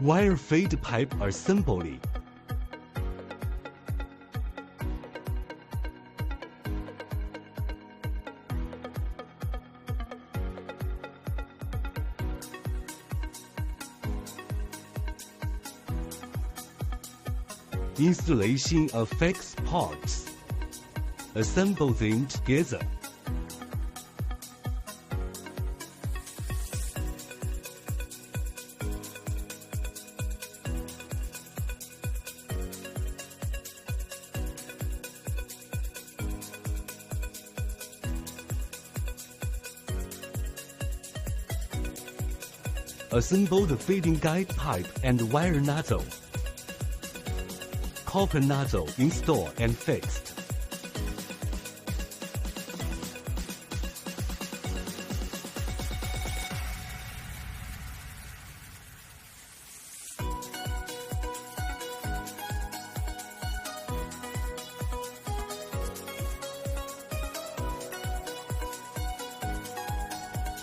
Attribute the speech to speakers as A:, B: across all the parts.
A: Wire feed pipe assembly. Installation of fixed parts. Assemble them together. Assemble the feeding guide pipe and wire nozzle. Copper nozzle installed and fixed.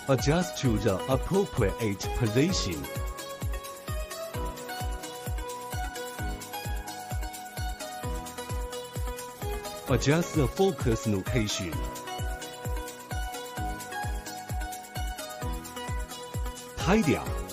A: Adjust to the appropriate position. Adjust the focus location. Tie 掉。